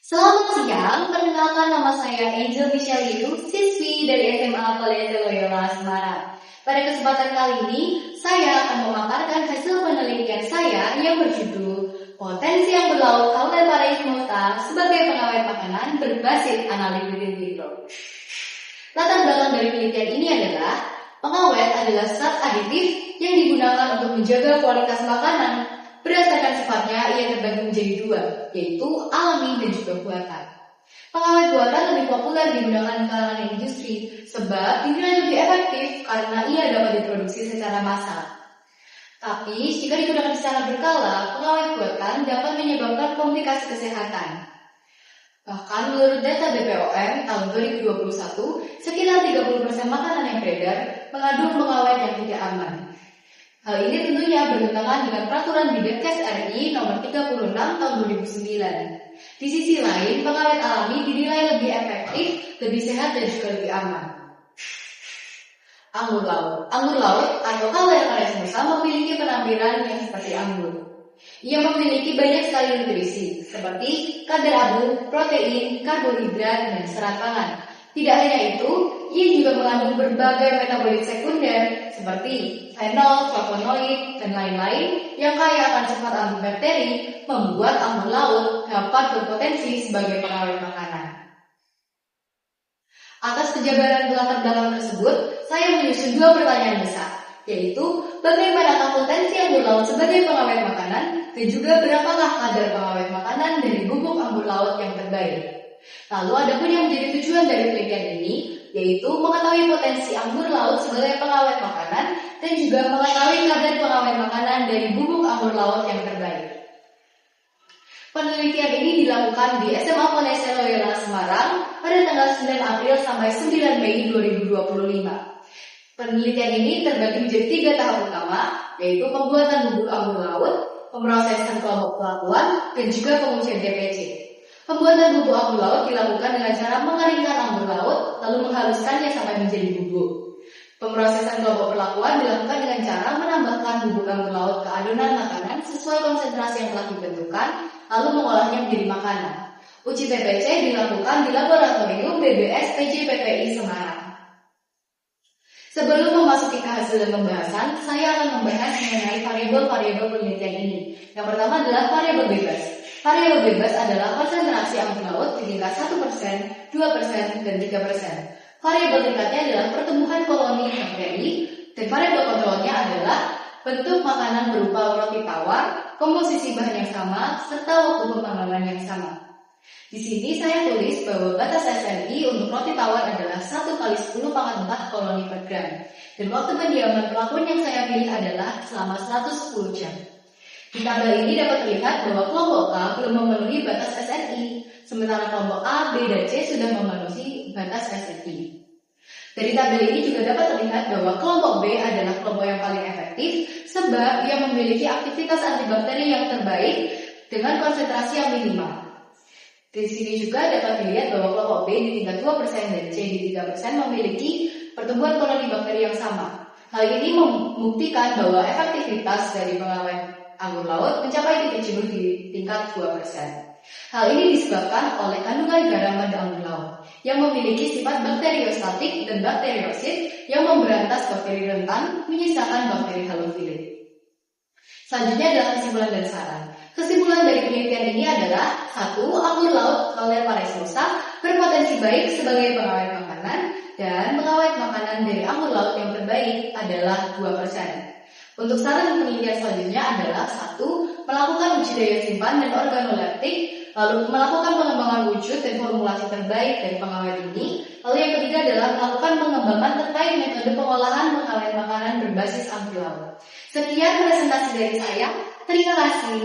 Selamat siang, perkenalkan nama saya Angel Michelle Liu, siswi dari SMA Kolese Loyola Semarang. Pada kesempatan kali ini, saya akan memaparkan hasil penelitian saya yang berjudul Potensi yang berlaut Cauda pareismosa sebagai pengawet makanan berbasis analisis in vitro. Latar belakang dari penelitian ini adalah pengawet adalah zat aditif yang digunakan untuk menjaga kualitas makanan. Berdasarkan sifatnya, ia terbagi menjadi dua, yaitu alami dan juga buatan. Pengawet buatan lebih populer digunakan di kalangan industri, sebab dinilai lebih efektif karena ia dapat diproduksi secara massal. Tapi, jika digunakan secara berkala, pengawet buatan dapat menyebabkan komplikasi kesehatan. Bahkan menurut data BPOM tahun 2021, sekitar 30% makanan yang beredar mengandung pengawet yang tidak aman. Hal ini tentunya bertentangan dengan peraturan Bidangkes RI nomor 36 tahun 2009. Di sisi lain, pengawet alami dinilai lebih efektif, lebih sehat dan juga lebih aman. Anggur laut. Anggur laut atau Cauda pareismosa memiliki penampilan yang seperti anggur. Ia memiliki banyak sekali nutrisi, seperti kadar abu, protein, karbohidrat, dan serat pangan. Tidak hanya itu, ia juga mengandung berbagai metabolit sekunder seperti fenol, flavonoid, dan lain-lain yang kaya akan sifat antibakteri, membuat anggur laut dapat berpotensi sebagai pengawet makanan. Atas kejabaran latar belakang tersebut, saya menyusun dua pertanyaan besar, yaitu bagaimanakah potensi anggur laut sebagai pengawet makanan dan juga berapakah kadar pengawet makanan dari bubuk anggur laut yang terbaik. Lalu ada pun yang menjadi tujuan dari penelitian ini, yaitu mengetahui potensi anggur laut sebagai pengawet makanan dan juga mengetahui kadar pengawet makanan dari bubuk anggur laut yang terbaik. Penelitian ini dilakukan di SMA Kolese Loyola Semarang pada tanggal 9 April sampai 9 Mei 2025. Penelitian ini terbagi menjadi 3 tahap utama, yaitu pembuatan bubuk anggur laut, pemrosesan kelompok pelakuan, dan juga pengujian DPC. Pembuatan bubuk anggur laut dilakukan dengan cara mengeringkan anggur laut, lalu menghaluskannya sampai menjadi bubuk. Pemrosesan kelompok perlakuan dilakukan dengan cara menambahkan bubuk anggur laut ke adonan makanan sesuai konsentrasi yang telah ditentukan, lalu mengolahnya menjadi makanan. Uji TPC dilakukan di laboratorium BBS PJPPI Semarang. Sebelum memasuki ke hasil dan pembahasan, saya akan membahas mengenai variabel-variabel penelitian ini. Yang pertama adalah variabel bebas. Variabel bebas adalah konsentrasi anggur laut di tingkat 1%, 2%, dan 3%. Variabel tingkatnya adalah pertumbuhan koloni bakteri, dan variabel kontrolnya adalah bentuk makanan berupa roti tawar, komposisi bahan yang sama, serta waktu pemanggangan yang sama. Di sini saya tulis bahwa batas SNI untuk roti tawar adalah 1/10 pangkat 4 koloni per gram, dan waktu pendiaman pelakuan yang saya pilih adalah selama 110 jam. Di tabel ini dapat terlihat bahwa kelompok A belum memenuhi batas SNI, sementara kelompok A, B, dan C sudah memenuhi batas SNI. Dari tabel ini juga dapat terlihat bahwa kelompok B adalah kelompok yang paling efektif sebab ia memiliki aktivitas antibakteri yang terbaik dengan konsentrasi yang minimal. Di sini juga dapat dilihat bahwa kelompok B di tingkat 2% dan C di 3% memiliki pertumbuhan koloni bakteri yang sama. Hal ini membuktikan bahwa efektivitas dari pengawet anggur laut mencapai titik jenuh di tingkat 2%. Hal ini disebabkan oleh kandungan garam pada anggur laut yang memiliki sifat bakteriostatik dan bakteriosit yang memberantas bakteri rentan, menyisakan bakteri halofilik. Selanjutnya adalah kesimpulan dan saran. Kesimpulan dari penelitian ini adalah 1. Anggur laut Cauda pareismosa berpotensi baik sebagai pengawet makanan, dan pengawet makanan dari anggur laut yang terbaik adalah 2%. Untuk saran penelitian selanjutnya adalah 1. Melakukan uji daya simpan dan organoleptik, lalu melakukan pengembangan wujud dan formulasi terbaik dari pengawet ini. Lalu yang ketiga adalah melakukan pengembangan terkait metode pengolahan pengawet makanan berbasis anggur laut. Sekian presentasi dari saya. Terima kasih.